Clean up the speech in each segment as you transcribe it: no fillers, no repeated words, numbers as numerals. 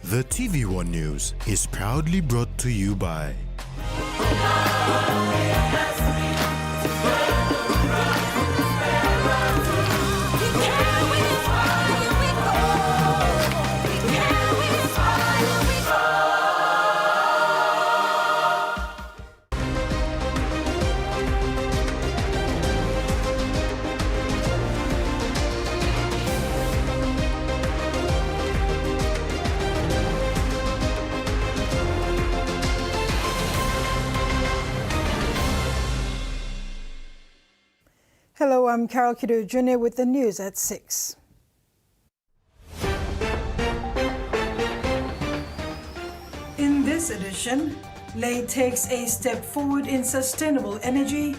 The TVWAN News is proudly brought to you by Hello, I'm Carol Kido Jr. with the news at 6. In this edition, Ley takes a step forward in sustainable energy,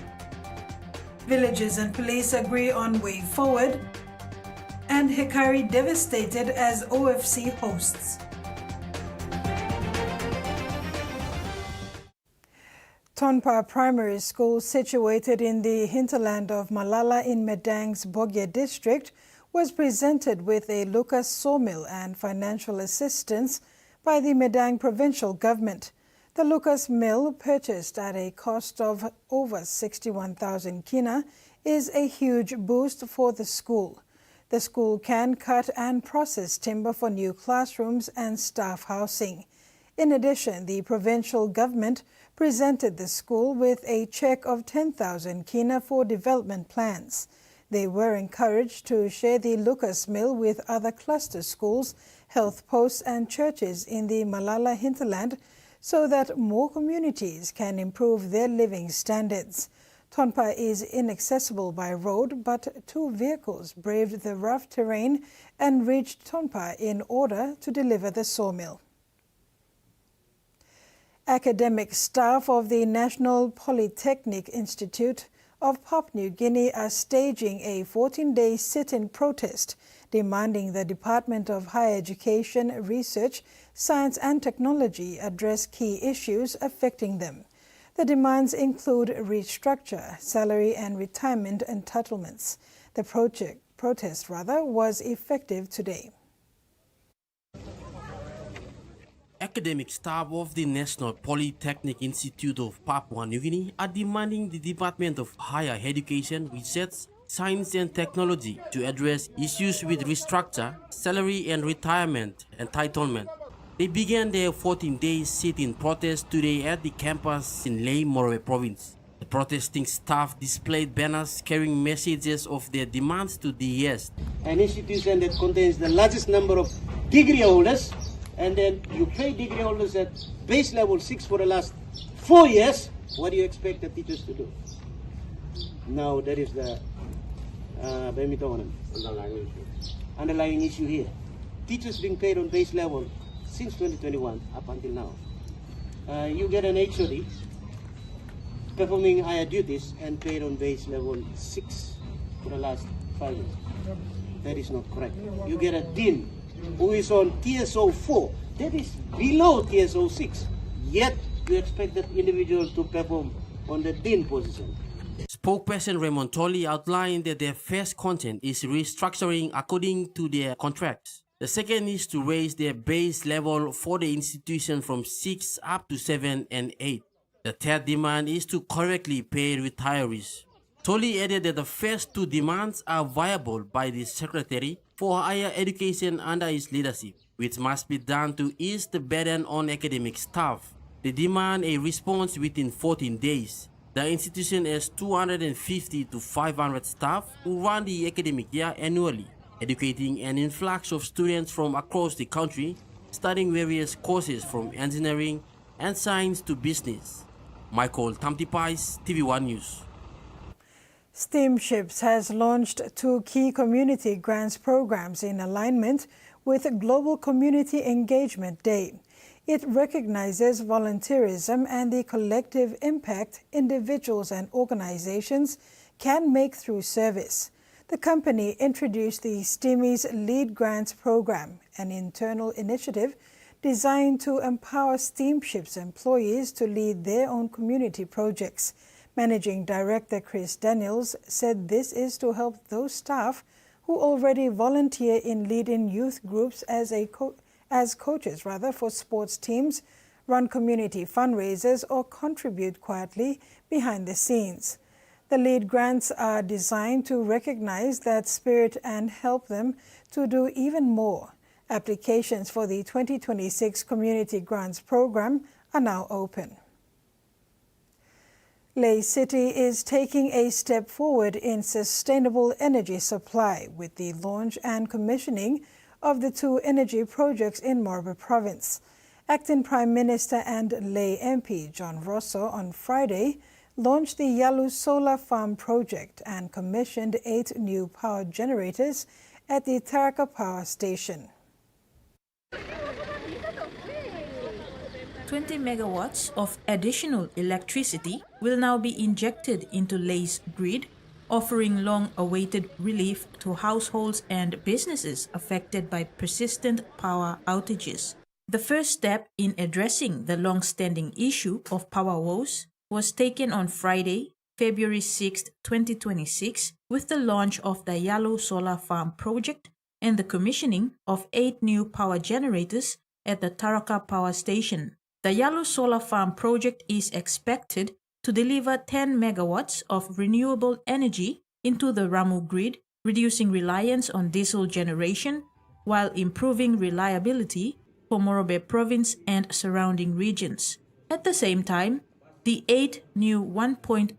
villages and police agree on way forward, and Hikari devastated as OFC hosts. Tonpa Primary School, situated in the hinterland of Malala in Medang's Bogye district, was presented with a Lucas sawmill and financial assistance by the Medang provincial government. The Lucas mill, purchased at a cost of over 61,000 kina, is a huge boost for the school. The school can cut and process timber for new classrooms and staff housing. In addition, the provincial government presented the school with a check of 10,000 kina for development plans. They were encouraged to share the Lucas Mill with other cluster schools, health posts and churches in the Malala hinterland so that more communities can improve their living standards. Tonpa is inaccessible by road, but 2 vehicles braved the rough terrain and reached Tonpa in order to deliver the sawmill. Academic staff of the National Polytechnic Institute of Papua New Guinea are staging a 14-day sit-in protest demanding the Department of Higher Education, Research, Science and Technology address key issues affecting them. The demands include restructure, salary and retirement entitlements. The protest was effective today. Academic staff of the National Polytechnic Institute of Papua New Guinea are demanding the Department of Higher Education, Research, Science and Technology to address issues with restructure, salary and retirement entitlement. They began their 14-day sit-in protest today at the campus in Ley Morobe province. The protesting staff displayed banners carrying messages of their demands to DES. An institution that contains the largest number of degree holders, and then you pay degree holders at base level 6 for the last 4 years. What do you expect the teachers to do? Now that is the underlying issue here. Teachers being paid on base level since 2021 up until now. You get an HOD performing higher duties and paid on base level 6 for the last 5 years. That is not correct. You get a dean who is on TSO 4, that is below TSO 6, yet you expect that individual to perform on the dean position. Spokesperson Raymond Tolly outlined that their first content is restructuring according to their contracts. The second is to raise their base level for the institution from 6 up to 7 and 8. The third demand is to correctly pay retirees. Tolly added that the first 2 demands are viable by the Secretary for Higher Education under his leadership, which must be done to ease the burden on academic staff. They demand a response within 14 days. The institution has 250 to 500 staff who run the academic year annually, educating an influx of students from across the country, studying various courses from engineering and science to business. Michael Tamtipais, TV1 News. Steamships has launched 2 key community grants programs in alignment with Global Community Engagement Day. It recognizes volunteerism and the collective impact individuals and organizations can make through service. The company introduced the STEAMI's Lead Grants Program, an internal initiative designed to empower steamships employees to lead their own community projects. Managing Director Chris Daniels said this is to help those staff who already volunteer in leading youth groups as as coaches for sports teams, run community fundraisers, or contribute quietly behind the scenes. The lead grants are designed to recognize that spirit and help them to do even more. Applications for the 2026 Community Grants Program are now open. Lae City is taking a step forward in sustainable energy supply with the launch and commissioning of the 2 energy projects in Morobe Province. Acting Prime Minister and Lae MP John Rosso on Friday launched the Yalu Solar Farm project and commissioned 8 new power generators at the Taraka Power Station. 20 megawatts of additional electricity will now be injected into Lae's grid, offering long-awaited relief to households and businesses affected by persistent power outages. The first step in addressing the long-standing issue of power woes was taken on Friday, February 6, 2026, with the launch of the Yalu Solar Farm project and the commissioning of 8 new power generators at the Taraka Power Station. The Yalu Solar Farm project is expected to deliver 10 megawatts of renewable energy into the Ramu grid, reducing reliance on diesel generation while improving reliability for Morobe Province and surrounding regions. At the same time, the 8 new 1.25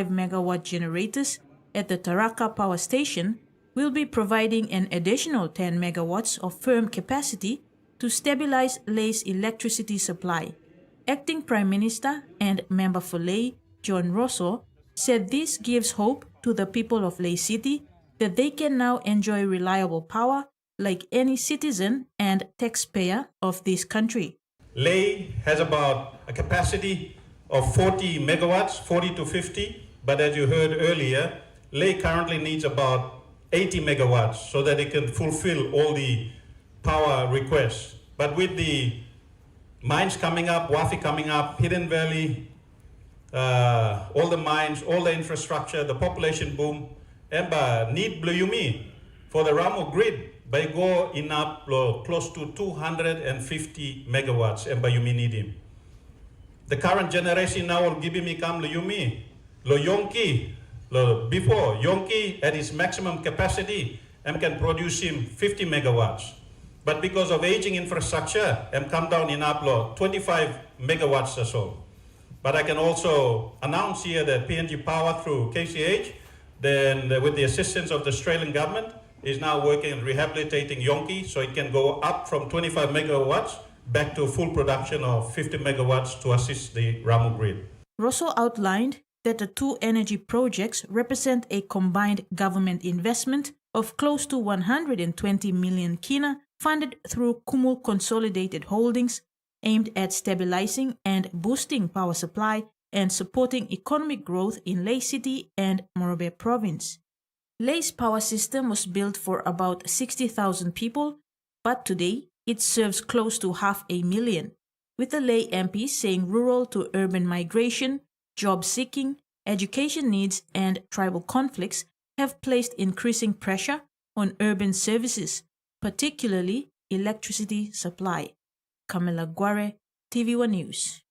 megawatt generators at the Taraka Power Station will be providing an additional 10 megawatts of firm capacity to stabilize Lae's electricity supply. Acting Prime Minister and Member for Lae, John Rosso, said this gives hope to the people of Lae City that they can now enjoy reliable power like any citizen and taxpayer of this country. Lae has about a capacity of 40 megawatts, 40 to 50, but as you heard earlier, Lae currently needs about 80 megawatts so that it can fulfill all the power requests. But with the mines coming up, Wafi coming up, Hidden Valley, all the mines, all the infrastructure, the population boom, Emba need Bluyumi for the Ramu grid by go enough close to 250 megawatts Emba Yumi need him. The current generation now will give me come Yumi, Lo Yonki, before Yonki at its maximum capacity, can produce him 50 megawatts. But because of aging infrastructure, come down in Aplo 25 megawatts or so. But I can also announce here that PNG Power through KCH, then with the assistance of the Australian government, is now working on rehabilitating Yonki so it can go up from 25 megawatts back to full production of 50 megawatts to assist the Ramu grid. Rosso outlined that the 2 energy projects represent a combined government investment of close to 120 million kina funded through Kumul Consolidated Holdings, aimed at stabilizing and boosting power supply and supporting economic growth in Lae City and Morobe Province. Lae's power system was built for about 60,000 people, but today it serves close to 500,000, with the Lae MP saying rural to urban migration, job seeking, education needs, and tribal conflicts have placed increasing pressure on urban services, particularly electricity supply. Camilla Guare, TVWAN News.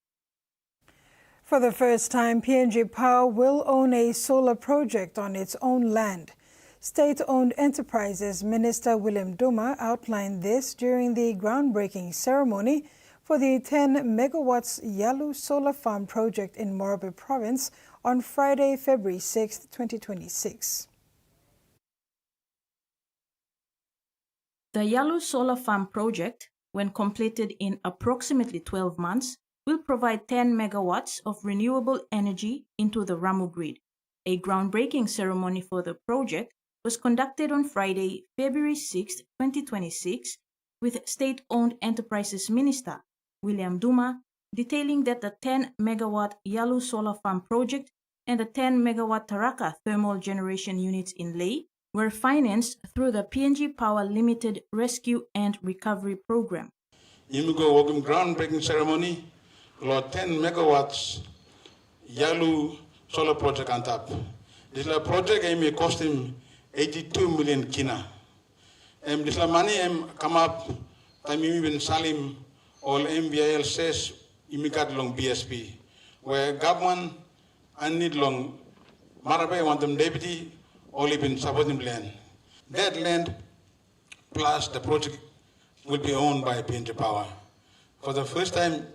For the first time, PNG Power will own a solar project on its own land. State-owned Enterprises Minister William Duma outlined this during the groundbreaking ceremony for the 10 megawatts Yalu Solar Farm project in Morobe Province on Friday, February 6, 2026. The Yalu Solar Farm project, when completed in approximately 12 months, will provide 10 megawatts of renewable energy into the Ramu grid. A groundbreaking ceremony for the project was conducted on Friday, February 6, 2026, with State-owned Enterprises Minister William Duma detailing that the 10 megawatt Yalu Solar Farm project and the 10 megawatt Taraka thermal generation units in Lae were financed through the PNG Power Limited Rescue and Recovery Program. Imigo welcome groundbreaking ceremony, 10 megawatts Yalu solar project on top. This project may cost him 82 million kina. This money come up time bin salim all MBIL says imikat long BSP, where government and need long Marabe want them deputy or even supporting land. That land plus the project will be owned by PNG Power. For the first time,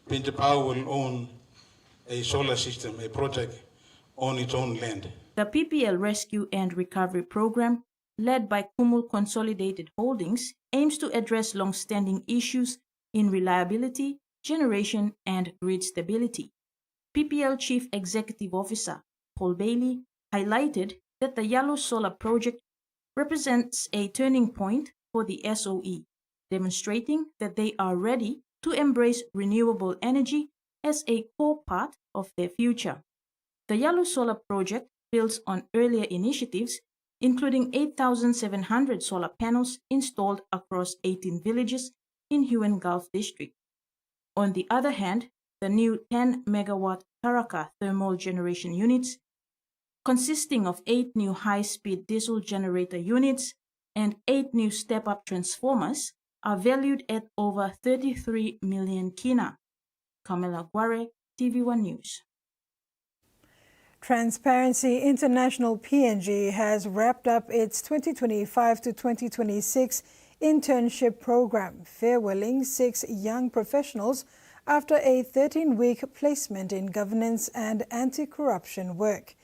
PNG Power will own a solar system, a project on its own land. The PPL Rescue and Recovery Program, led by Kumul Consolidated Holdings, aims to address long-standing issues in reliability, generation, and grid stability. PPL Chief Executive Officer Paul Bailey highlighted that the Yellow Solar Project represents a turning point for the SOE, demonstrating that they are ready to embrace renewable energy as a core part of their future. The Yellow Solar Project builds on earlier initiatives, including 8,700 solar panels installed across 18 villages in Huon Gulf District. On the other hand, the new 10-megawatt Taraka thermal generation units, consisting of 8 new high-speed diesel generator units and 8 new step-up transformers, are valued at over 33 million kina. Kamela Guare, TVWAN News. Transparency International PNG has wrapped up its 2025 to 2026 internship program, farewelling 6 young professionals after a 13-week placement in governance and anti-corruption work.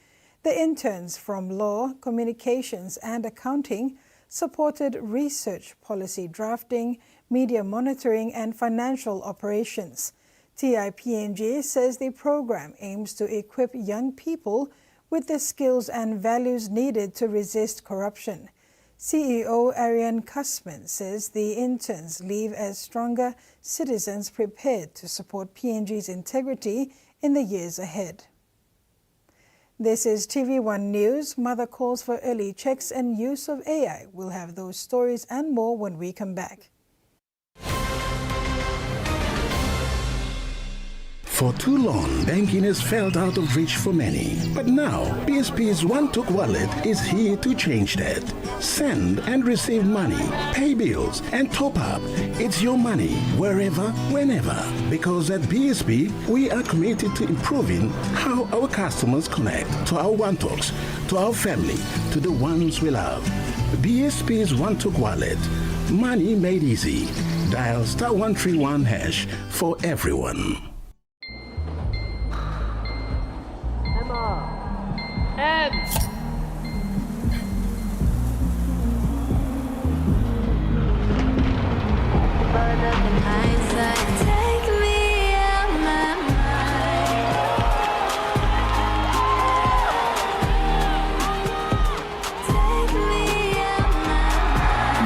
The interns from law, communications, and accounting supported research, policy drafting, media monitoring, and financial operations. TIPNG says the program aims to equip young people with the skills and values needed to resist corruption. CEO Arian Kussman says the interns leave as stronger citizens prepared to support PNG's integrity in the years ahead. This is TVWAN News. Mother calls for early checks and use of AI. We'll have those stories and more when we come back. For too long, banking has felt out of reach for many. But now, BSP's One-Took Wallet is here to change that. Send and receive money, pay bills, and top up. It's your money, wherever, whenever. Because at BSP, we are committed to improving how our customers connect to our One-Talks, to our family, to the ones we love. BSP's One-Took Wallet. Money made easy. Dial *131# for everyone.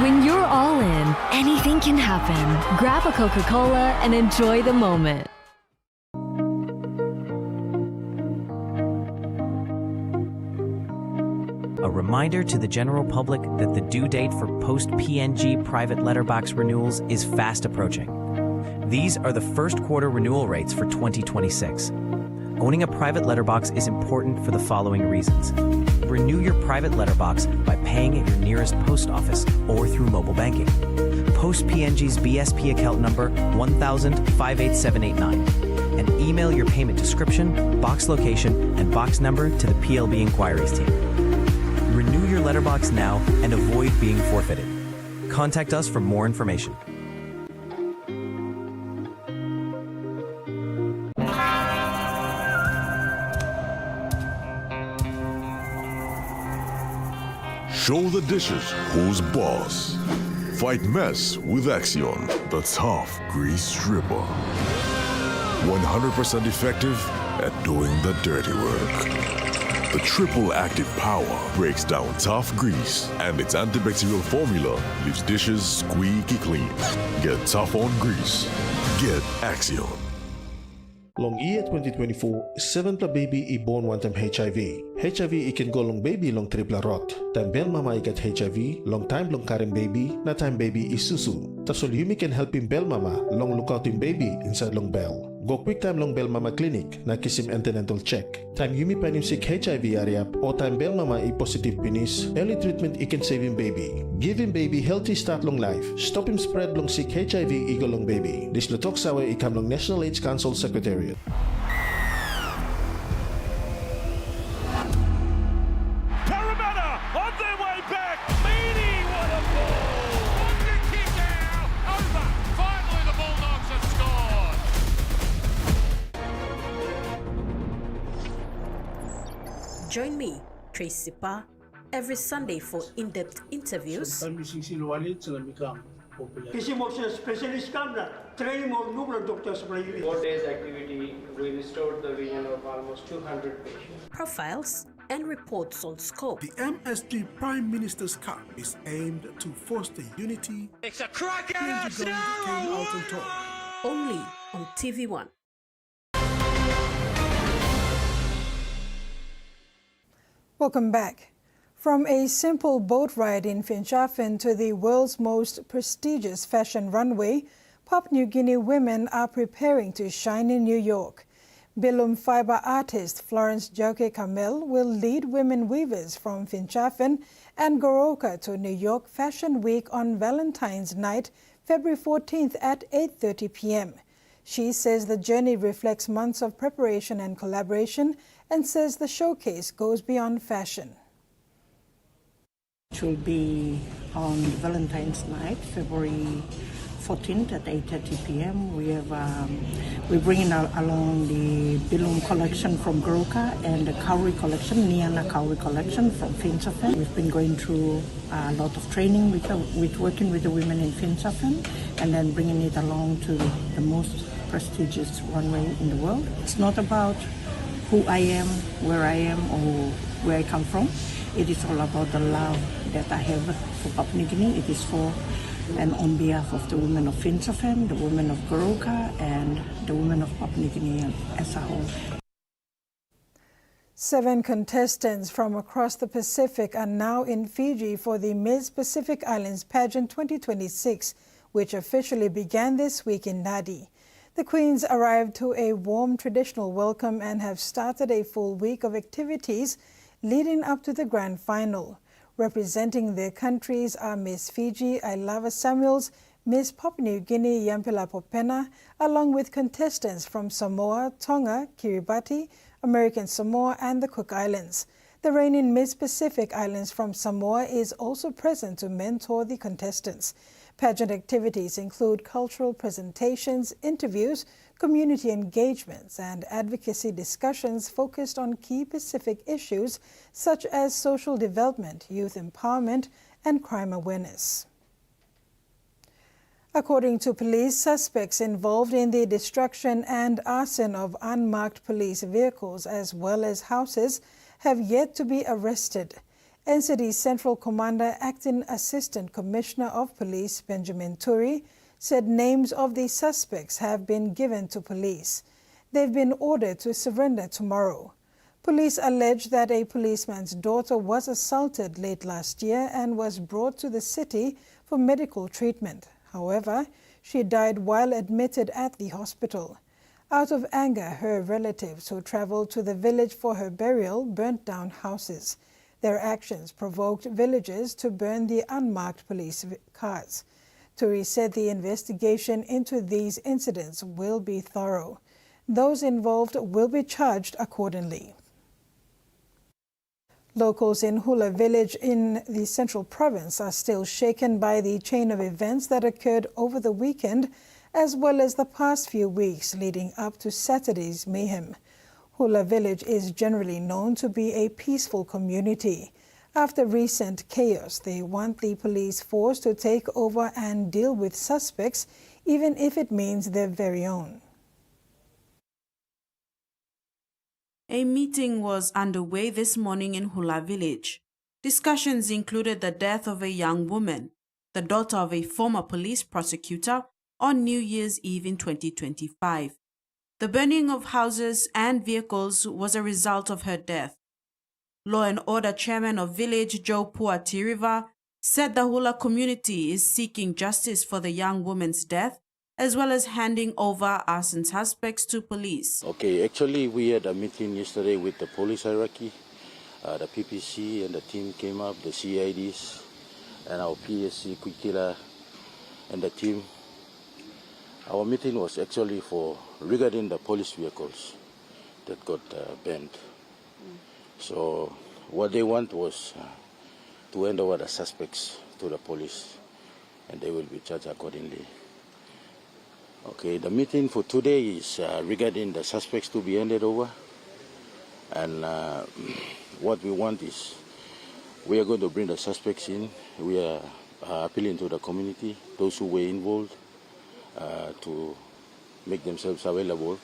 When you're all in, anything can happen. Grab a Coca-Cola and enjoy the moment. A reminder to the general public that the due date for post-PNG private letterbox renewals is fast approaching. These are the first quarter renewal rates for 2026. Owning a private letterbox is important for the following reasons. Renew your private letterbox by paying at your nearest post office or through mobile banking. Post PNG's BSP account number 1000-58789 and email your payment description, box location, and box number to the PLB inquiries team. Renew your letterbox now and avoid being forfeited. Contact us for more information. Show the dishes who's boss. Fight mess with Axion, the tough grease stripper. 100% effective at doing the dirty work. The triple active power breaks down tough grease, and its antibacterial formula leaves dishes squeaky clean. Get tough on grease. Get Axion. Long year 2024, 7 pla baby I born one time HIV. HIV ikan go long baby long triple rot. Time bel mama ikat HIV, long time long karen baby, na time baby isusu. Tasol yumi can help him bel mama, long lookout him baby inside long bell. Go quick time long bell mama clinic, na kisim antenatal check. Time yumi pan him sick HIV area, o time bell mama I positive penis, early treatment I can save him baby. Give him baby healthy start long life. Stop him spread long sick HIV ego long baby. This lutok sawe ikam long National AIDS Council Secretariat. On their way back, Meany, what a ball! Wonder kick out, over. Finally, the Bulldogs have scored. Join me, Tracy Pa, every Sunday for in-depth interviews. किसी मोक्ष specialist काम ना training और नुकल doctors बनाइए 4 days activity we restored the vision of almost 200 patients. Profiles and reports on scope. The MSG Prime Minister's Cup is aimed to foster unity. It's a cracker! Came out on top. Only on TVWAN. Welcome back. From a simple boat ride in Finschhafen to the world's most prestigious fashion runway, Papua New Guinea women are preparing to shine in New York. Bilum fiber artist Florence Joke Kamel will lead women weavers from Finschhafen and Goroka to New York Fashion Week on Valentine's night, February 14th at 8:30 p.m. She says the journey reflects months of preparation and collaboration and says the showcase goes beyond fashion. It will be on Valentine's night, February 14th at 8:30 p.m. We're bringing along the Bilum collection from Goroka and the Kauri collection, Niana Kauri collection from Finschhafen. We've been going through a lot of training with working with the women in Finschhafen and then bringing it along to the most prestigious runway in the world. It's not about who I am, where I am, or where I come from. It is all about the love that I have for Papua New Guinea. It is for and on behalf of the women of Finschhafen, the women of Goroka, and the women of Papua New Guinea as a whole. 7 contestants from across the Pacific are now in Fiji for the Miss Pacific Islands Pageant 2026, which officially began this week in Nadi. The queens arrived to a warm traditional welcome and have started a full week of activities leading up to the grand final. Representing their countries are Miss Fiji Ailava Samuels, Miss Papua New Guinea Yampila Popena, along with contestants from Samoa, Tonga, Kiribati, American Samoa, and the Cook Islands. The reigning Miss Pacific Islands from Samoa is also present to mentor the contestants. Pageant activities include cultural presentations, interviews, community engagements, and advocacy discussions focused on key Pacific issues such as social development, youth empowerment, and crime awareness. According to police, suspects involved in the destruction and arson of unmarked police vehicles as well as houses have yet to be arrested. NCD Central Commander Acting Assistant Commissioner of Police Benjamin Turi said names of the suspects have been given to police. They've been ordered to surrender tomorrow. Police allege that a policeman's daughter was assaulted late last year and was brought to the city for medical treatment. However, she died while admitted at the hospital. Out of anger, her relatives who traveled to the village for her burial burnt down houses. Their actions provoked villagers to burn the unmarked police cars. Turi said the investigation into these incidents will be thorough. Those involved will be charged accordingly. Locals in Hula Village in the Central Province are still shaken by the chain of events that occurred over the weekend, as well as the past few weeks leading up to Saturday's mayhem. Hula Village is generally known to be a peaceful community. After recent chaos, they want the police force to take over and deal with suspects, even if it means their very own. A meeting was underway this morning in Hula Village. Discussions included the death of a young woman, the daughter of a former police prosecutor, on New Year's Eve in 2025. The burning of houses and vehicles was a result of her death. Law and Order Chairman of Village Joe Puatiriva said the Hula community is seeking justice for the young woman's death, as well as handing over arson suspects to police. Okay, actually we had a meeting yesterday with the police hierarchy. The PPC and the team came up, the CIDs, and our PSC, Kwikila, and the team. Our meeting was actually for regarding the police vehicles that got banned. So what they want was to hand over the suspects to the police, and they will be charged accordingly. Okay, the meeting for today is regarding the suspects to be handed over, and what we want is we are going to bring the suspects in. We are appealing to the community, those who were involved, to make themselves available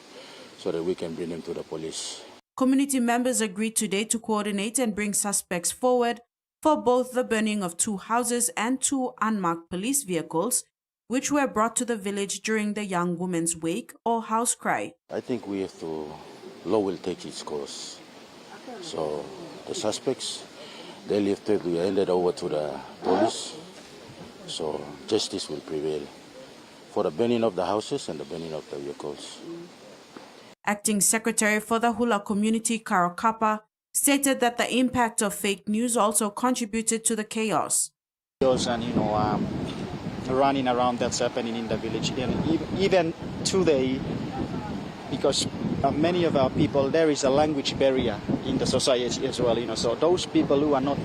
so that we can bring them to the police. Community members agreed today to coordinate and bring suspects forward for both the burning of 2 houses and 2 unmarked police vehicles, which were brought to the village during the young woman's wake or house cry. I think we have to, law will take its course. So the suspects, they have to be handed over to the police, so justice will prevail for the burning of the houses and the burning of the vehicles. Acting Secretary for the Hula community, Karo Kappa, stated that the impact of fake news also contributed to the chaos. And running around that's happening in the village, and even today, because many of our people, there is a language barrier in the society as well. So those people who are not,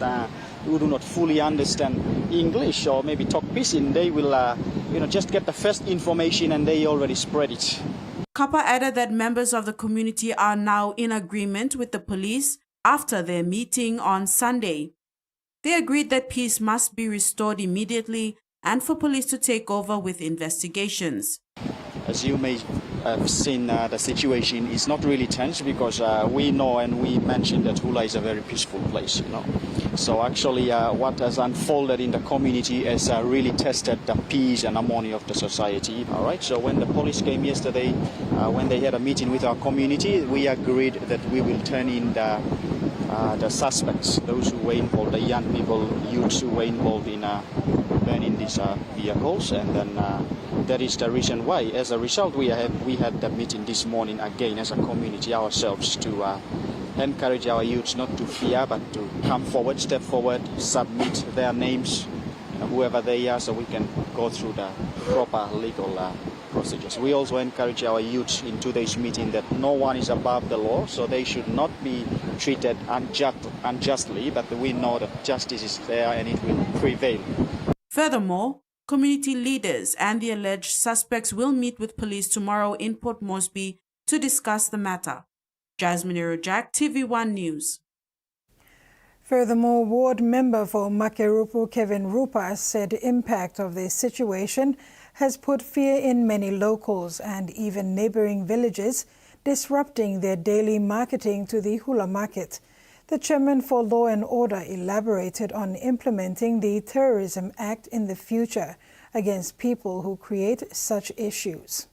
who do not fully understand English or maybe talk Pisin, they will, just get the first information and they already spread it. Kappa added that members of the community are now in agreement with the police after their meeting on Sunday. They agreed that peace must be restored immediately and for police to take over with investigations. As you may have seen, the situation is not really tense because we know and we mentioned that Hula is a very peaceful place, So actually what has unfolded in the community has really tested the peace and harmony of the society. All right, so when the police came yesterday, when they had a meeting with our community, we agreed that we will turn in the suspects, those who were involved, the young people, youths who were involved in burning these vehicles, and then that is the reason why. As a result, we had the meeting this morning again as a community ourselves to encourage our youths not to fear but to come forward, step forward, submit their names, whoever they are, so we can go through the proper legal procedures. We also encourage our youths in today's meeting that no one is above the law, so they should not be treated unjustly, but we know that justice is there and it will prevail. Furthermore, community leaders and the alleged suspects will meet with police tomorrow in Port Moresby to discuss the matter. Jasmine Erojak, TVWAN News. Furthermore, ward member for Makerupu, Kevin Rupa, said the impact of the situation has put fear in many locals and even neighboring villages, disrupting their daily marketing to the Hula market. The chairman for Law and Order elaborated on implementing the Terrorism Act in the future against people who create such issues.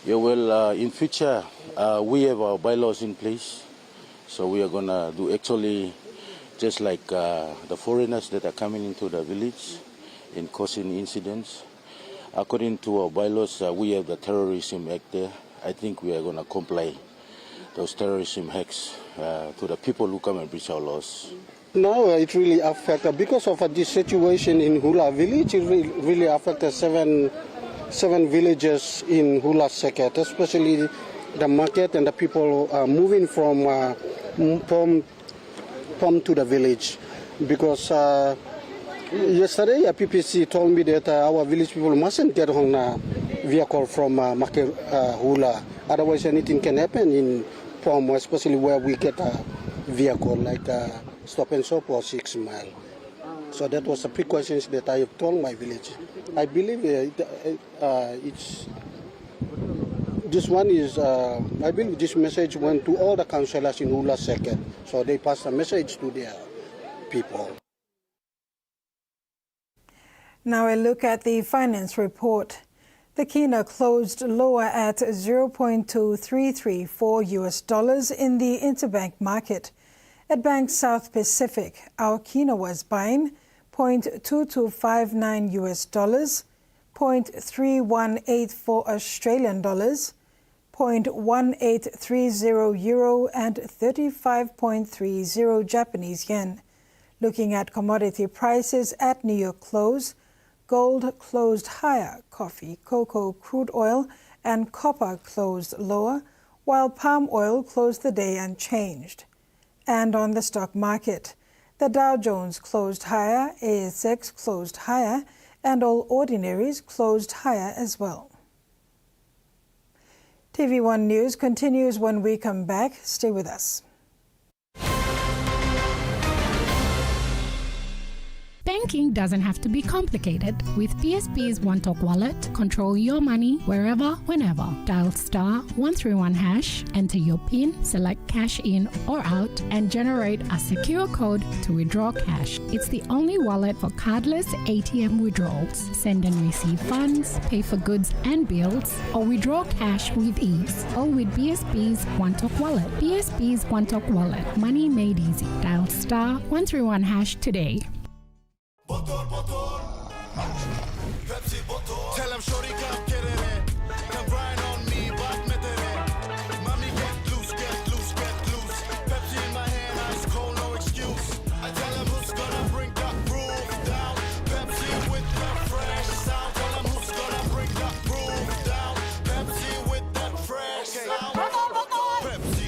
Yeah, well, in future, we have our bylaws in place, so we are going to do actually just like the foreigners that are coming into the village and causing incidents. According to our bylaws, we have the Terrorism Act there. I think we are going to comply those terrorism acts to the people who come and breach our laws. Now it really affects, because of this situation in Hula village, it really affects seven villages in Hula Seket, especially the market and the people moving from to the village. Because yesterday a PPC told me that our village people mustn't get on a vehicle from Hula, otherwise anything can happen in Pom, especially where we get a vehicle like Stop and Shop or 6 Mile. So that was the precautions that I have told my village. I believe it's this one is, I believe this message went to all the councillors in Hula Seket, so they passed a message to their people. Now a look at the finance report. The Kina closed lower at 0.2334 US dollars in the interbank market. At Bank South Pacific, our Kina was buying 0.2259 US dollars, 0.3184 Australian dollars, 0.1830 euro and 35.30 Japanese yen. Looking at commodity prices at New York close, gold closed higher, coffee, cocoa, crude oil, and copper closed lower, while palm oil closed the day unchanged. And on the stock market, the Dow Jones closed higher, ASX closed higher, and all ordinaries closed higher as well. TV1 News continues when we come back. Stay with us. Banking doesn't have to be complicated. With PSP's OneTalk Wallet, control your money wherever, whenever. Dial *131#, enter your PIN, select cash in or out, and generate a secure code to withdraw cash. It's the only wallet for cardless ATM withdrawals. Send and receive funds, pay for goods and bills, or withdraw cash with ease. All with BSP's OneTalk Wallet. BSP's OneTalk Wallet. Money made easy. Dial *131# today. Tell him shorty come get it in. Come grind on me, but met it in. Mommy get loose, get loose, get loose. Pepsi in my hand, ice cold, no excuse. I tell him who's gonna bring that groove down. Pepsi with that fresh sound. Tell him who's gonna bring that groove down. Pepsi with that fresh sound. Pepsi,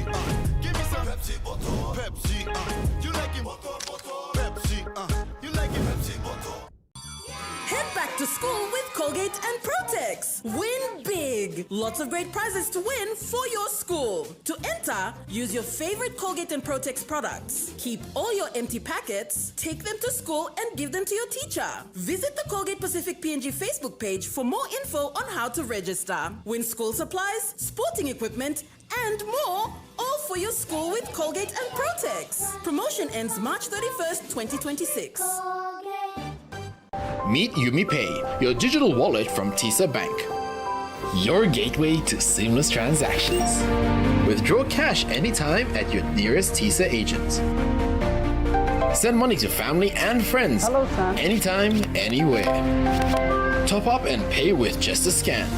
give me some Pepsi bottle. Pepsi, you like it? Pepsi, you like it? Pepsi bottle. Head back to school with Colgate and Protex. Win big! Lots of great prizes to win for your school. To enter, use your favorite Colgate and Protex products. Keep all your empty packets, take them to school and give them to your teacher. Visit the Colgate Pacific PNG Facebook page for more info on how to register. Win school supplies, sporting equipment, and more, all for your school with Colgate and Protex. Promotion ends March 31st, 2026. Meet YumiPay, your digital wallet from TISA Bank. Your gateway to seamless transactions. Withdraw cash anytime at your nearest TISA agent. Send money to family and friends anytime, anywhere. Top up and pay with just a scan.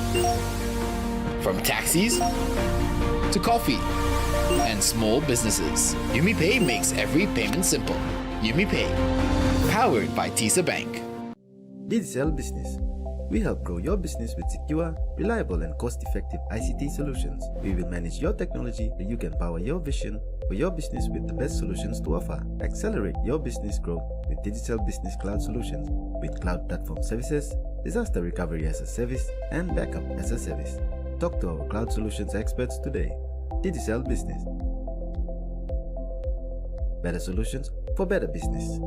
From taxis to coffee and small businesses, YumiPay makes every payment simple. YumiPay, powered by TISA Bank. Digicel Business. We help grow your business with secure, reliable, and cost-effective ICT solutions. We will manage your technology so you can power your vision for your business with the best solutions to offer. Accelerate your business growth with Digicel Business Cloud Solutions with cloud platform services, disaster recovery as a service, and backup as a service. Talk to our cloud solutions experts today. Digicel Business. Better solutions for better business.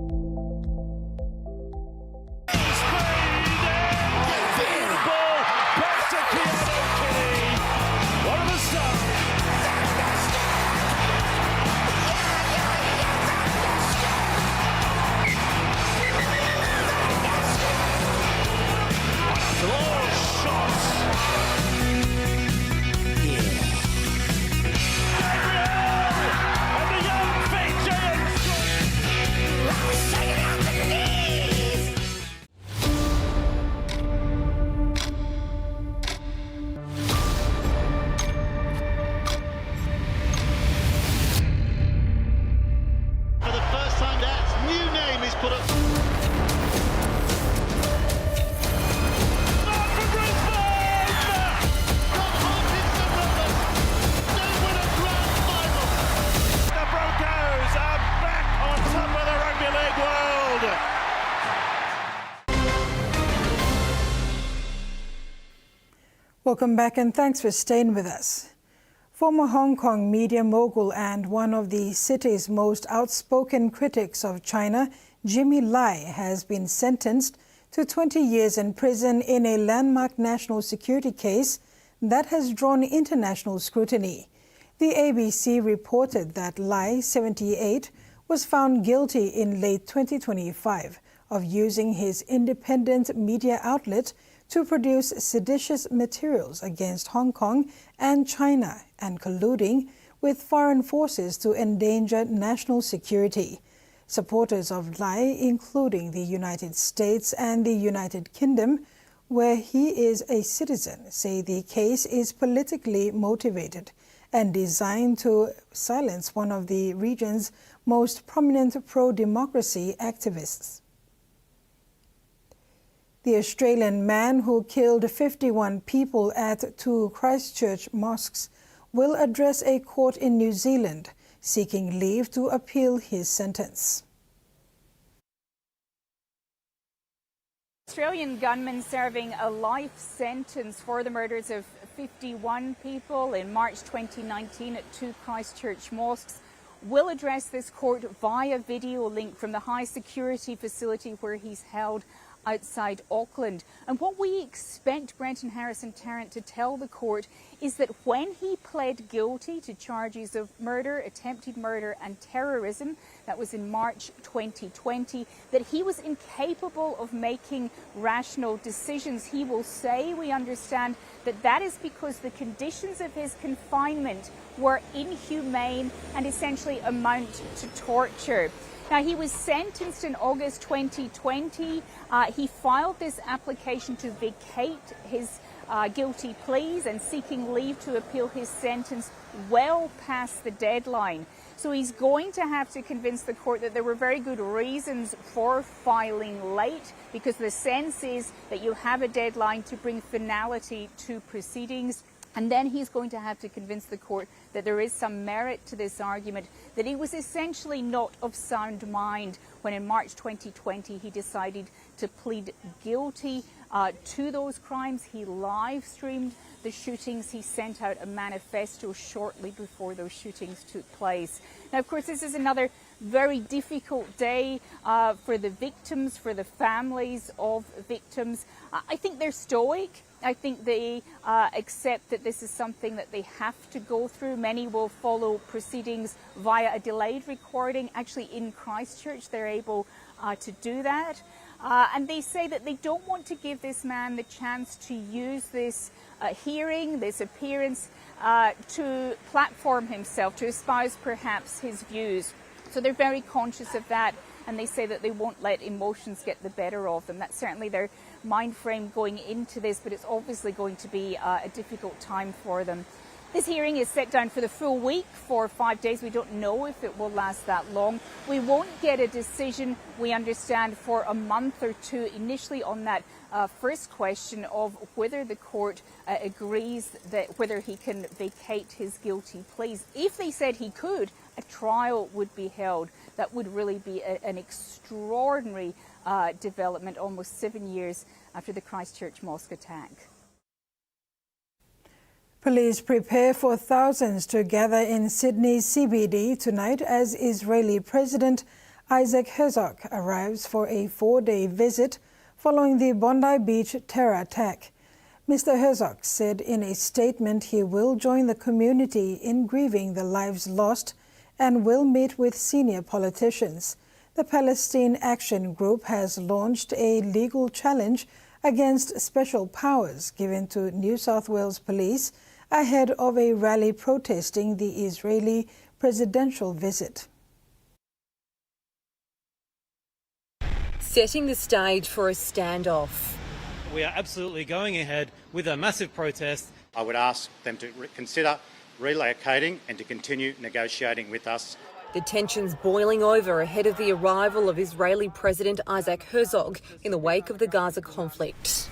Welcome back and thanks for staying with us. Former Hong Kong media mogul and one of the city's most outspoken critics of China, Jimmy Lai, has been sentenced to 20 years in prison in a landmark national security case that has drawn international scrutiny. The ABC reported that Lai, 78, was found guilty in late 2025 of using his independent media outlet to produce seditious materials against Hong Kong and China and colluding with foreign forces to endanger national security. Supporters of Lai, including the United States and the United Kingdom, where he is a citizen, say the case is politically motivated and designed to silence one of the region's most prominent pro-democracy activists. The Australian man who killed 51 people at 2 Christchurch mosques will address a court in New Zealand, seeking leave to appeal his sentence. Australian gunman serving a life sentence for the murders of 51 people in March 2019 at 2 Christchurch mosques will address this court via video link from the high security facility where he's held outside Auckland. And what we expect Brenton Harrison Tarrant to tell the court is that when he pled guilty to charges of murder, attempted murder and terrorism, that was in March 2020, that he was incapable of making rational decisions. He will say, we understand, that that is because the conditions of his confinement were inhumane and essentially amount to torture. Now, he was sentenced in August 2020. He filed this application to vacate his guilty pleas and seeking leave to appeal his sentence well past the deadline. So he's going to have to convince the court that there were very good reasons for filing late, because the sense is that you have a deadline to bring finality to proceedings. And then he's going to have to convince the court that there is some merit to this argument, that he was essentially not of sound mind when in March 2020 he decided to plead guilty to those crimes. He live streamed the shootings. He sent out a manifesto shortly before those shootings took place. Now, of course, this is another very difficult day for the victims, for the families of victims. I think they're stoic. I think they accept that this is something that they have to go through. Many will follow proceedings via a delayed recording. Actually, in Christchurch, they're able to do that. And they say that they don't want to give this man the chance to use this hearing, this appearance, to platform himself, to espouse perhaps his views. So they're very conscious of that, and they say that they won't let emotions get the better of them. That's certainly their mind frame going into this, but it's obviously going to be a difficult time for them. This hearing is set down for the full week, for 5 days. We don't know if it will last that long. We won't get a decision, we understand, for a month or two initially on that first question of whether the court agrees that whether he can vacate his guilty pleas. If they said he could, a trial would be held. That would really be an extraordinary development almost 7 years after the Christchurch mosque attack. Police prepare for thousands to gather in Sydney's CBD tonight as Israeli President Isaac Herzog arrives for a 4-day visit following the Bondi Beach terror attack. Mr. Herzog said in a statement he will join the community in grieving the lives lost and will meet with senior politicians. The Palestine Action Group has launched a legal challenge against special powers given to New South Wales Police ahead of a rally protesting the Israeli presidential visit. Setting the stage for a standoff. We are absolutely going ahead with a massive protest. I would ask them to consider relocating and to continue negotiating with us. The tensions boiling over ahead of the arrival of Israeli President Isaac Herzog in the wake of the Gaza conflict.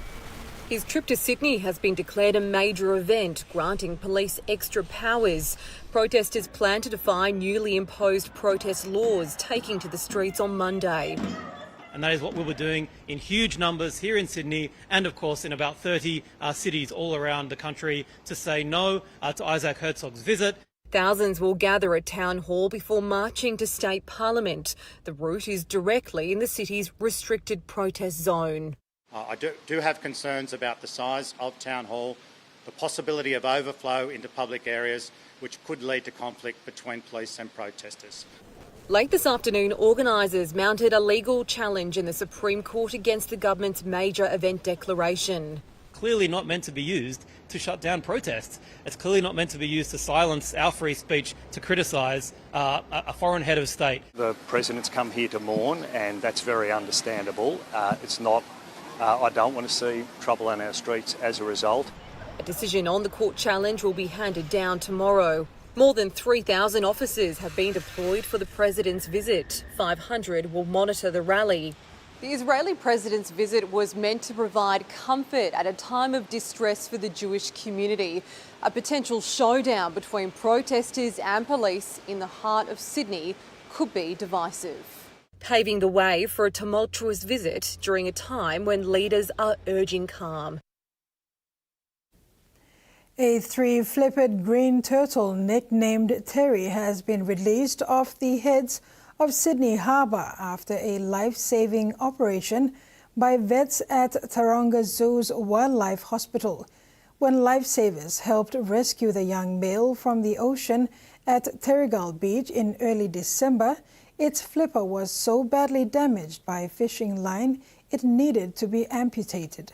His trip to Sydney has been declared a major event, granting police extra powers. Protesters plan to defy newly imposed protest laws, taking to the streets on Monday. And that is what we were doing in huge numbers here in Sydney and, of course, in about 30 cities all around the country to say no to Isaac Herzog's visit. Thousands will gather at Town Hall before marching to State Parliament. The route is directly in the city's restricted protest zone. I do have concerns about the size of Town Hall, the possibility of overflow into public areas, which could lead to conflict between police and protesters. Late this afternoon, organisers mounted a legal challenge in the Supreme Court against the government's major event declaration. Clearly not meant to be used to shut down protests. It's clearly not meant to be used to silence our free speech, to criticise a foreign head of state. The president's come here to mourn, and that's very understandable. It's not I don't want to see trouble on our streets as a result. A decision on the court challenge will be handed down tomorrow. More than 3,000 officers have been deployed for the president's visit. 500 will monitor the rally. The Israeli president's visit was meant to provide comfort at a time of distress for the Jewish community. A potential showdown between protesters and police in the heart of Sydney could be divisive, paving the way for a tumultuous visit during a time when leaders are urging calm. A three-flipped green turtle nicknamed Terry has been released off the heads of Sydney Harbour after a life-saving operation by vets at Taronga Zoo's Wildlife Hospital. When lifesavers helped rescue the young male from the ocean at Terrigal Beach in early December, its flipper was so badly damaged by a fishing line it needed to be amputated.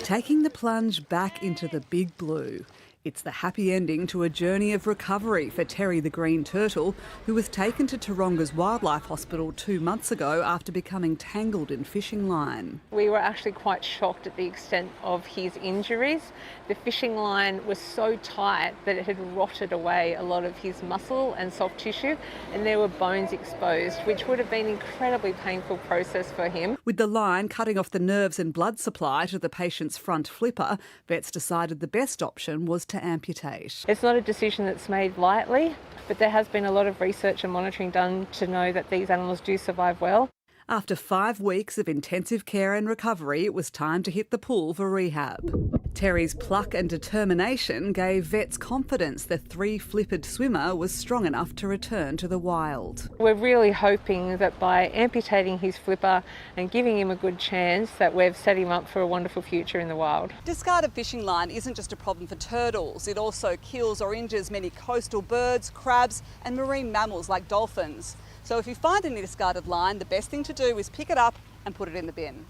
Taking the plunge back into the big blue. It's the happy ending to a journey of recovery for Terry the green turtle, who was taken to Taronga's Wildlife Hospital 2 months ago after becoming tangled in fishing line. We were actually quite shocked at the extent of his injuries. The fishing line was so tight that it had rotted away a lot of his muscle and soft tissue, and there were bones exposed, which would have been an incredibly painful process for him. With the line cutting off the nerves and blood supply to the patient's front flipper, vets decided the best option was to amputate. It's not a decision that's made lightly, but there has been a lot of research and monitoring done to know that these animals do survive well. After 5 weeks of intensive care and recovery, it was time to hit the pool for rehab. Terry's pluck and determination gave vets confidence the three-flippered swimmer was strong enough to return to the wild. We're really hoping that by amputating his flipper and giving him a good chance that we've set him up for a wonderful future in the wild. Discarded fishing line isn't just a problem for turtles. It also kills or injures many coastal birds, crabs and marine mammals like dolphins. So if you find any discarded line, the best thing to do is pick it up and put it in the bin.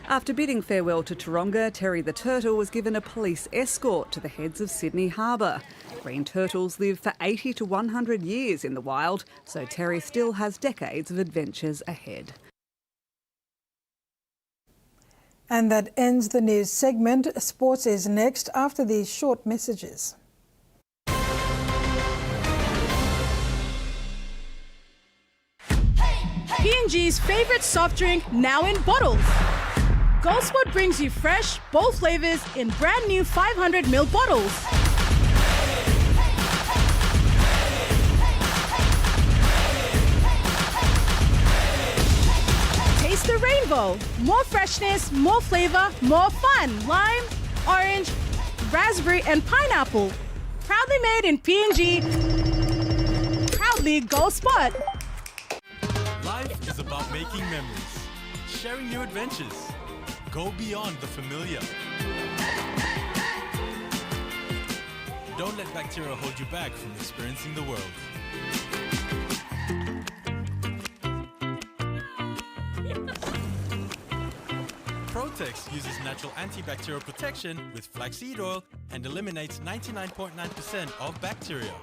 After bidding farewell to Taronga, Terry the turtle was given a police escort to the heads of Sydney Harbour. Green turtles live for 80 to 100 years in the wild, so Terry still has decades of adventures ahead. And that ends the news segment. Sports is next after these short messages. P&G's favorite soft drink now in bottles. GoSport brings you fresh, bold flavors in brand new 500ml bottles. Taste the rainbow. More freshness, more flavor, more fun. Lime, orange, raspberry, and pineapple. Proudly made in P&G. Proudly GoSport. Life is about making memories, sharing new adventures. Go beyond the familiar. Don't let bacteria hold you back from experiencing the world. Protex uses natural antibacterial protection with flaxseed oil and eliminates 99.9% of bacteria.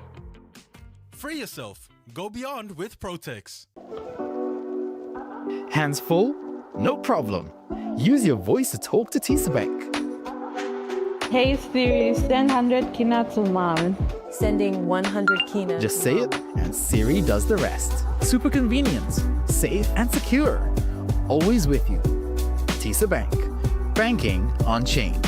Free yourself. Go beyond with Protex. Hands full? No problem. Use your voice to talk to TISA Bank. Hey Siri, send 100 kina to mom. Sending 100 kina. Just say it and Siri does the rest. Super convenient, safe and secure. Always with you. TISA Bank. Banking on change.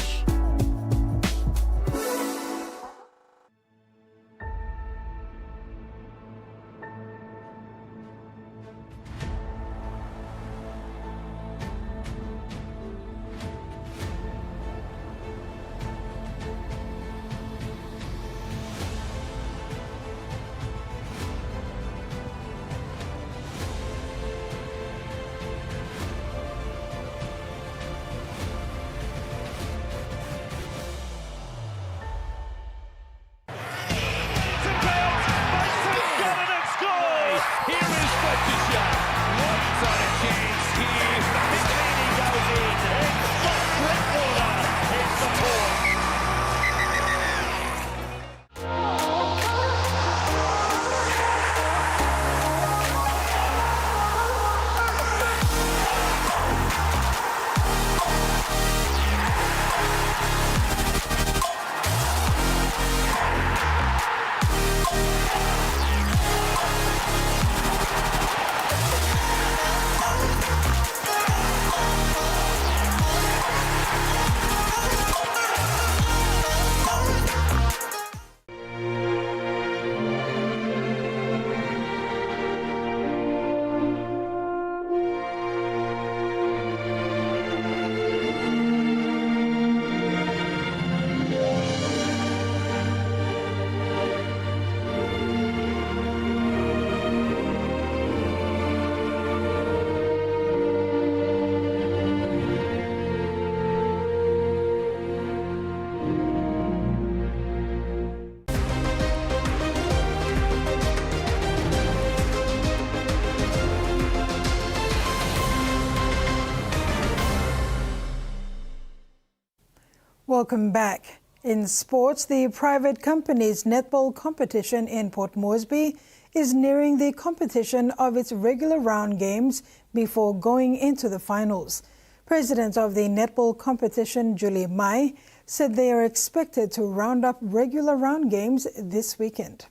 Welcome back. In sports, the private company's netball competition in Port Moresby is nearing the competition of its regular round games before going into the finals. President of the netball competition, Julie Mai, said they are expected to round up regular round games this weekend.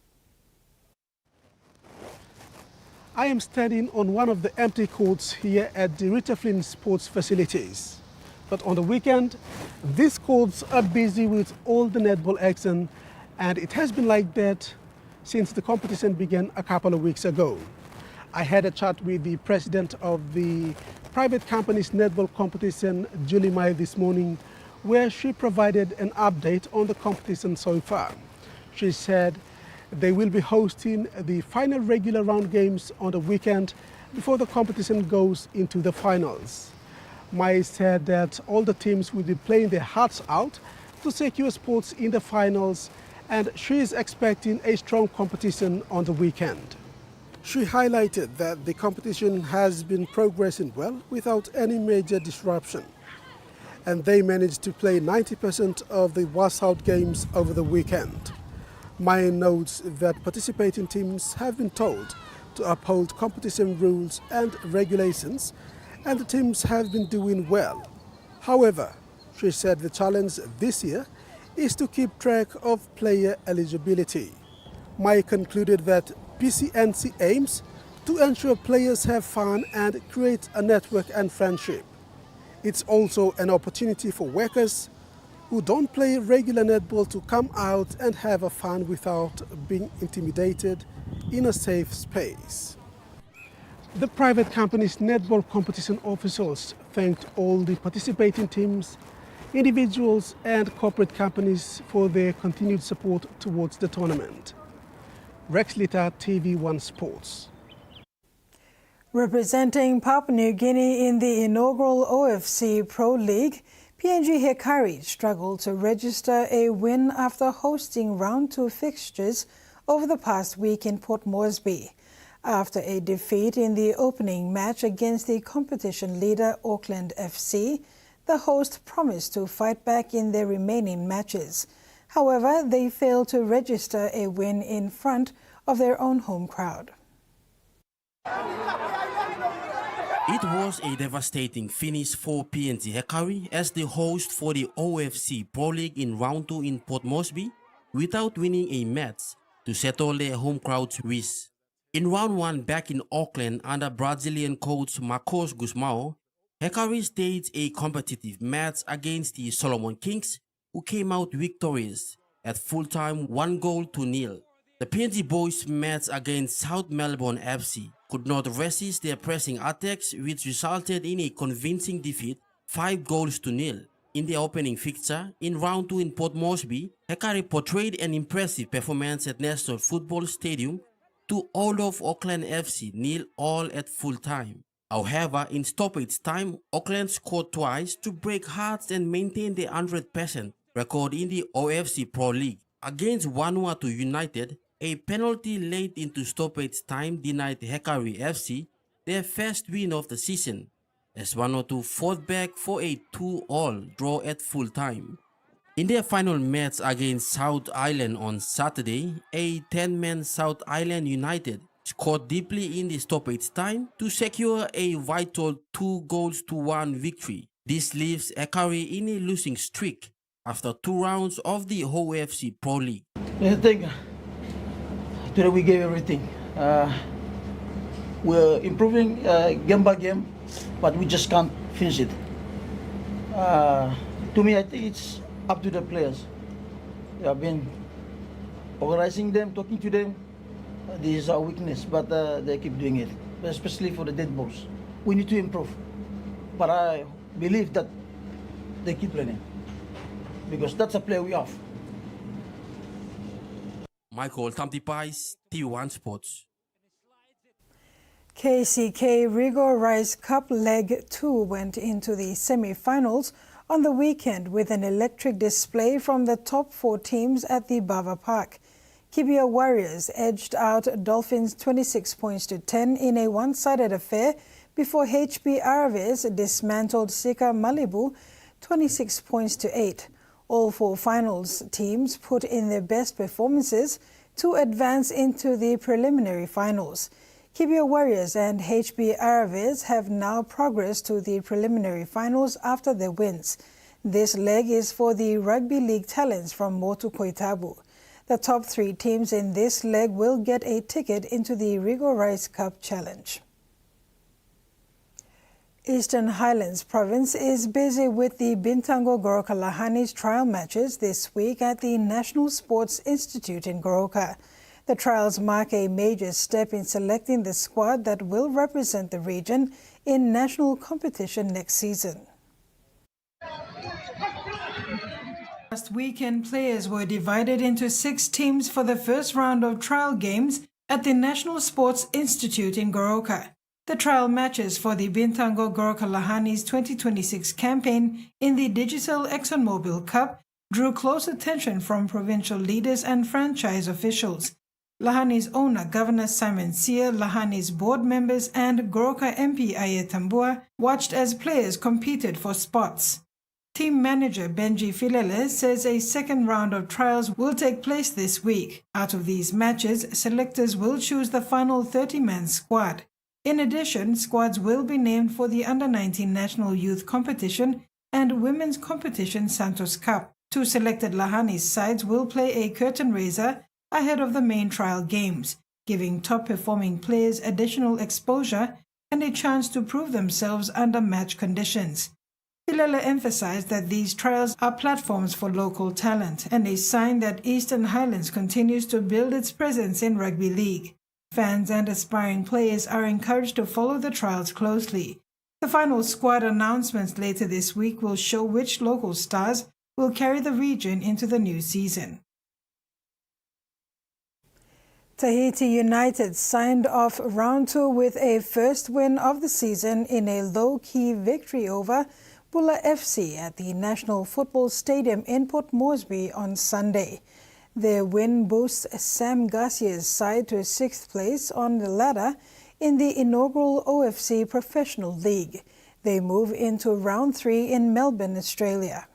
I am standing on one of the empty courts here at the Rita Flynn Sports Facilities. But on the weekend, these courts are busy with all the netball action, and it has been like that since the competition began a couple of weeks ago. I had a chat with the president of the private company's netball competition, Julie Mai, this morning, where she provided an update on the competition so far. She said they will be hosting the final regular round games on the weekend before the competition goes into the finals. Mai said that all the teams will be playing their hearts out to secure spots in the finals, and she is expecting a strong competition on the weekend. She highlighted that the competition has been progressing well without any major disruption, and they managed to play 90% of the washout games over the weekend. Mai notes that participating teams have been told to uphold competition rules and regulations, and the teams have been doing well. However, she said the challenge this year is to keep track of player eligibility. Mai concluded that PCNC aims to ensure players have fun and create a network and friendship. It's also an opportunity for workers who don't play regular netball to come out and have a fun without being intimidated in a safe space. The private company's netball competition officials thanked all the participating teams, individuals and corporate companies for their continued support towards the tournament. Rex Lita, TV1 Sports. Representing Papua New Guinea in the inaugural OFC Pro League, PNG Hekari struggled to register a win after hosting round 2 fixtures over the past week in Port Moresby. After a defeat in the opening match against the competition leader Auckland FC, the host promised to fight back in their remaining matches. However, they failed to register a win in front of their own home crowd. It was a devastating finish for PNG Hekari as the host for the OFC Pro League in round 2 in Port Moresby without winning a match to settle their home crowd's wish. In round 1 back in Auckland under Brazilian coach Marcos Guzmão, Hekari staged a competitive match against the Solomon Kings, who came out victorious at full-time 1-0. The PNG boys' match against South Melbourne FC could not resist their pressing attacks, which resulted in a convincing defeat 5-0. In the opening fixture in round 2 in Port Moresby, Hekari portrayed an impressive performance at National Football Stadium to all of Auckland FC 0-0 at full time. However, in stoppage time, Auckland scored twice to break hearts and maintain the 100% record in the OFC Pro League. Against Vanuatu United, a penalty late into stoppage time denied Hekari FC their first win of the season, as Vanuatu fought back for a 2-2 draw at full time. In their final match against South Island on Saturday, a 10-man South Island United scored deeply in the stoppage time to secure a vital 2-1 victory. This leaves Hekari in a losing streak after 2 rounds of the OFC Pro League. I think today we gave everything. We're improving game by game, but we just can't finish it. To me, I think it's up to the players. We have been organizing them, talking to them. This is our weakness, but they keep doing it, especially for the dead balls. We need to improve, but I believe that they keep learning because that's a player we have. Michael Tamtipais, TV1 Sports. KCK Rigo Rice Cup Leg 2 went into the semi-finals on the weekend with an electric display from the top 4 teams at the Bava Park. Kibia Warriors edged out Dolphins 26 points to 10 in a one-sided affair before HB Araves dismantled Sika Malibu 26 points to 8. All 4 finals teams put in their best performances to advance into the preliminary finals. Kibia Warriors and HB Aravis have now progressed to the preliminary finals after their wins. This leg is for the rugby league talents from Motu Koitabu. The top 3 teams in this leg will get a ticket into the Rigo Rice Cup Challenge. Eastern Highlands Province is busy with the Bintango Goroka Lahanis trial matches this week at the National Sports Institute in Goroka. The trials mark a major step in selecting the squad that will represent the region in national competition next season. Last weekend, players were divided into 6 teams for the first round of trial games at the National Sports Institute in Goroka. The trial matches for the Bintango Goroka Lahanis 2026 campaign in the Digital ExxonMobil Cup drew close attention from provincial leaders and franchise officials. Lahanis owner Governor Simon Sear, Lahanis board members and Goroka MP Ayetambua watched as players competed for spots. Team manager Benji Filele says a second round of trials will take place this week. Out of these matches, selectors will choose the final 30-man squad. In addition, squads will be named for the Under-19 National Youth Competition and Women's Competition Santos Cup. 2 selected Lahanis sides will play a curtain raiser ahead of the main trial games, giving top-performing players additional exposure and a chance to prove themselves under match conditions. Filele emphasized that these trials are platforms for local talent and a sign that Eastern Highlands continues to build its presence in rugby league. Fans and aspiring players are encouraged to follow the trials closely. The final squad announcements later this week will show which local stars will carry the region into the new season. Tahiti United signed off round 2 with a first win of the season in a low-key victory over Bula FC at the National Football Stadium in Port Moresby on Sunday. Their win boosts Sam Garcia's side to 6th place on the ladder in the inaugural OFC Professional League. They move into round 3 in Melbourne, Australia.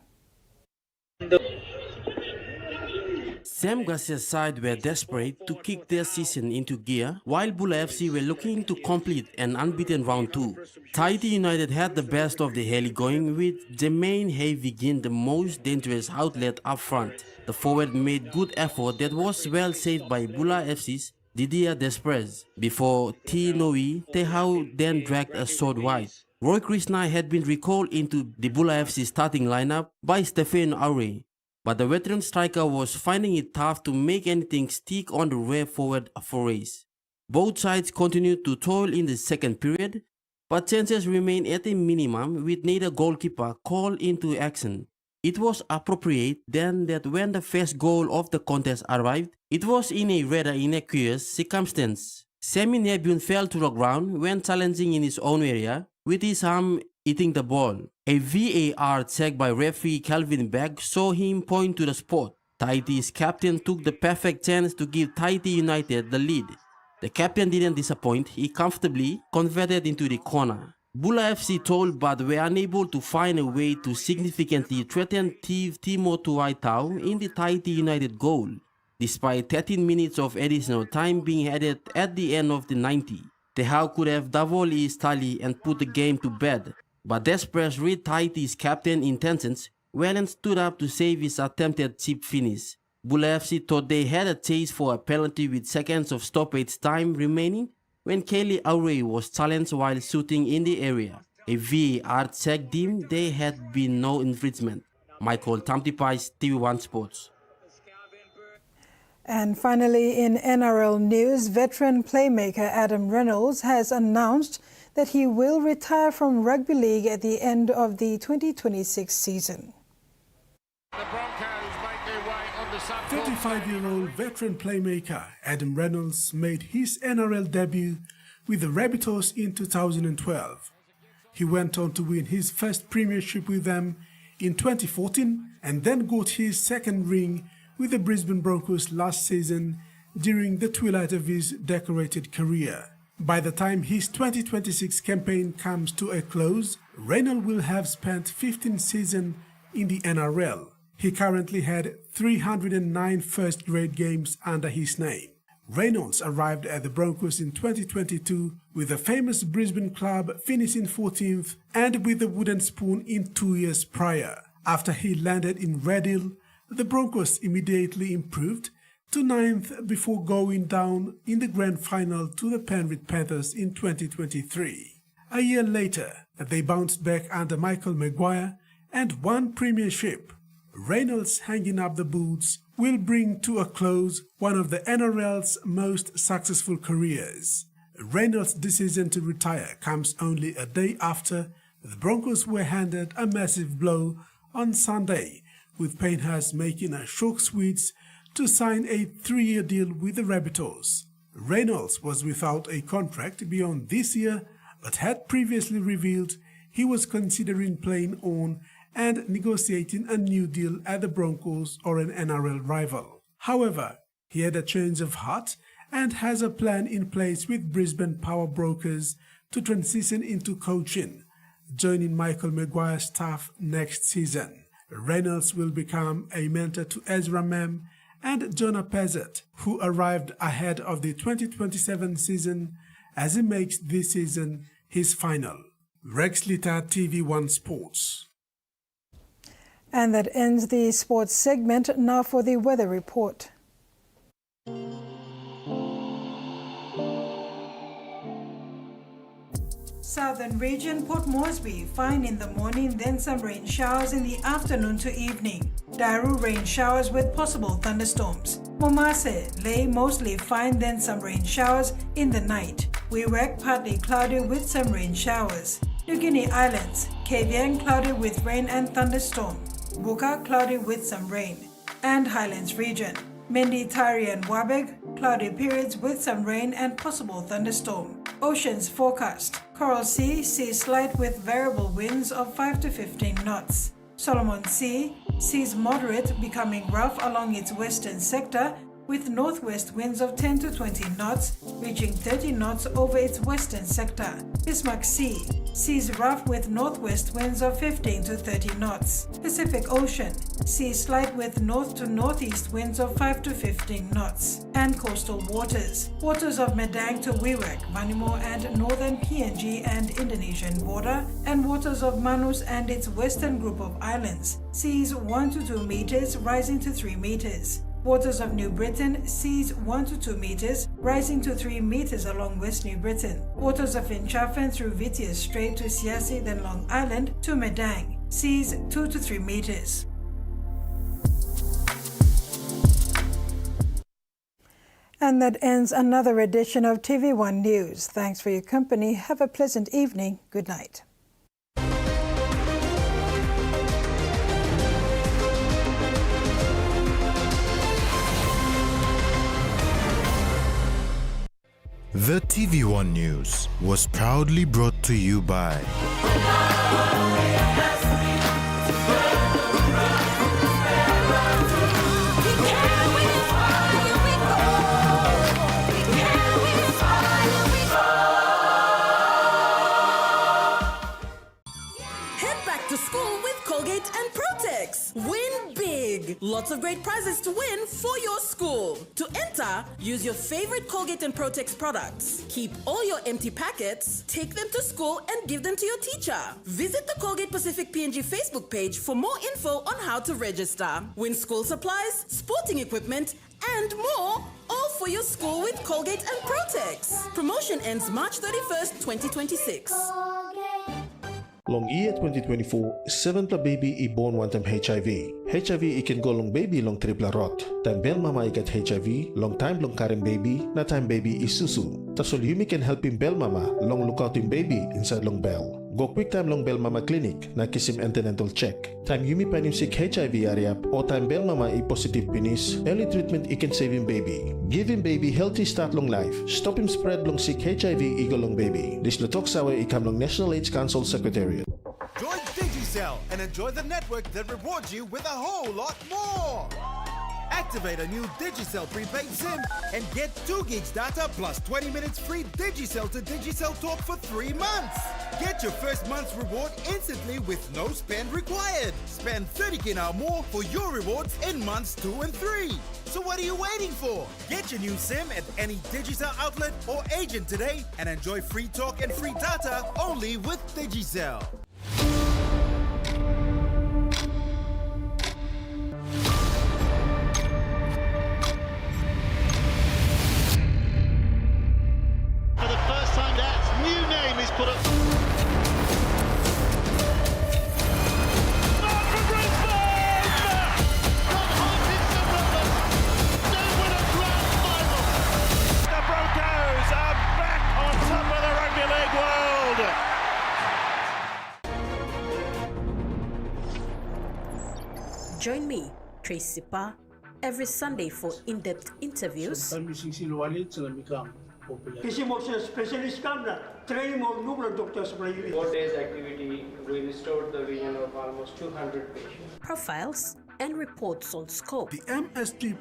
Sam Garcia's side were desperate to kick their season into gear, while Bula FC were looking to complete an unbeaten round 2. Tahiti United had the best of the heli going, with Jermaine Havigin the most dangerous outlet up front. The forward made good effort that was well saved by Bula FC's Didier Desprez before Tinoi Tehau then dragged a shot wide. Roy Krishna had been recalled into the Bula FC starting lineup by Stephen Aure, but the veteran striker was finding it tough to make anything stick on the rare forward forays. Both sides continued to toil in the second period, but chances remained at a minimum with neither goalkeeper called into action. It was appropriate then that when the first goal of the contest arrived, it was in a rather innocuous circumstance. Semi Nebun fell to the ground when challenging in his own area, with his arm hitting the ball. A VAR check by referee Calvin Begg saw him point to the spot. Tahiti's captain took the perfect chance to give Tahiti United the lead. The captain didn't disappoint, he comfortably converted into the corner. Bula FC told but were unable to find a way to significantly threaten Timo Tuaitau in the Tahiti United goal, despite 13 minutes of additional time being added at the end of the 90. Tehau could have doubled his tally and put the game to bed, but Desprez read Tahiti's captain's intentions well and stood up to save his attempted cheap finish. Bula FC thought they had a chase for a penalty with seconds of stoppage time remaining when Kelly Aure was challenged while shooting in the area. A VAR check deemed there had been no infringement. Michael Tamtipais, TV1 Sports. And finally, in NRL news, veteran playmaker Adam Reynolds has announced that he will retire from rugby league at the end of the 2026 season. 35-year-old veteran playmaker Adam Reynolds made his NRL debut with the Rabbitohs in 2012. He went on to win his first premiership with them in 2014 and then got his second ring with the Brisbane Broncos last season during the twilight of his decorated career. By the time his 2026 campaign comes to a close, Reynolds will have spent 15 seasons in the NRL. He currently had 309 first-grade games under his name. Reynolds arrived at the Broncos in 2022 with the famous Brisbane club finishing 14th and with the wooden spoon in 2 years prior. After he landed in Red Hill, the Broncos immediately improved to 9th before going down in the grand final to the Penrith Panthers in 2023. A year later, they bounced back under Michael Maguire and won premiership. Reynolds hanging up the boots will bring to a close one of the NRL's most successful careers. Reynolds' decision to retire comes only a day after the Broncos were handed a massive blow on Sunday, with Pinehurst making a shock switch to sign a 3-year deal with the Rabbitohs. Reynolds was without a contract beyond this year, but had previously revealed he was considering playing on and negotiating a new deal at the Broncos or an NRL rival. However, he had a change of heart and has a plan in place with Brisbane power brokers to transition into coaching, joining Michael Maguire's staff next season. Reynolds will become a mentor to Ezra Mam and Jonah Pezzett, who arrived ahead of the 2027 season as he makes this season his final. Rex Litter, TV1 Sports. And that ends the sports segment. Now for the weather report. Southern region, Port Moresby, fine in the morning, then some rain showers in the afternoon to evening. Daru, rain showers with possible thunderstorms. Momase, Lay, mostly fine, then some rain showers in the night. Wewak, partly cloudy with some rain showers. New Guinea Islands, Kavieng, cloudy with rain and thunderstorm. Buka, cloudy with some rain. And Highlands region, Mendi, Tari and Wabeg, cloudy periods with some rain and possible thunderstorm. Oceans forecast, Coral Sea, sea slight with variable winds of 5 to 15 knots. Solomon Sea, seas moderate becoming rough along its western sector with northwest winds of 10 to 20 knots, reaching 30 knots over its western sector. Bismarck Sea, seas rough with northwest winds of 15 to 30 knots. Pacific Ocean, seas slight with north to northeast winds of 5 to 15 knots. And coastal waters, waters of Medang to Wewak, Vanimo and northern PNG and Indonesian border, and waters of Manus and its western group of islands, seas 1 to 2 meters rising to 3 meters. Waters of New Britain, seas 1 to 2 meters, rising to 3 meters along West New Britain. Waters of Finchafen through Vitius Strait to Siasi, then Long Island to Medang, seas 2 to 3 meters. And that ends another edition of TV1 News. Thanks for your company. Have a pleasant evening. Good night. The TV1 News was proudly brought to you by Head back to school with Colgate and Protex. Win big! Lots of great prizes to win for your school. To enter, use your favorite Colgate and Protex products. Keep all your empty packets, take them to school and give them to your teacher. Visit the Colgate Pacific PNG Facebook page for more info on how to register. Win school supplies, sporting equipment, and more, all for your school with Colgate and Protex. Promotion ends March 31st, 2026. Long year 2024, 7 pla baby I born one time HIV. HIV I can go long baby long triple rot. Time bel mama I get HIV, long time long carrying baby, na time baby is susu. Tasol Yumi can help him bel mama, long look out him baby inside long bell. Go quick time long bell mama clinic, na kiss him antenatal check. Time Yumi pan him sick HIV area, or time bell mama I positive penis, early treatment I can save him baby. Give him baby healthy start long life. Stop him spread long sick HIV eagle long baby. This Latok Sawa I come long National AIDS Council Secretariat. Join Digicel and enjoy the network that rewards you with a whole lot more. Activate a new Digicel prepaid SIM and get 2 gigs data plus 20 minutes free Digicel to Digicel talk for 3 months. Get your first month's reward instantly with no spend required. Spend 30 kina or more for your rewards in months 2 and 3. So what are you waiting for? Get your new SIM at any Digicel outlet or agent today and enjoy free talk and free data only with Digicel. For the first time, that new name is put up. Join me, Tracy Pa, every Sunday for in-depth interviews, किसी मोसे specialist काम ना training और नुकल doctors बनाई 4 days activity, we restored the vision of almost 200 patients. profiles, and reports on scope. The MST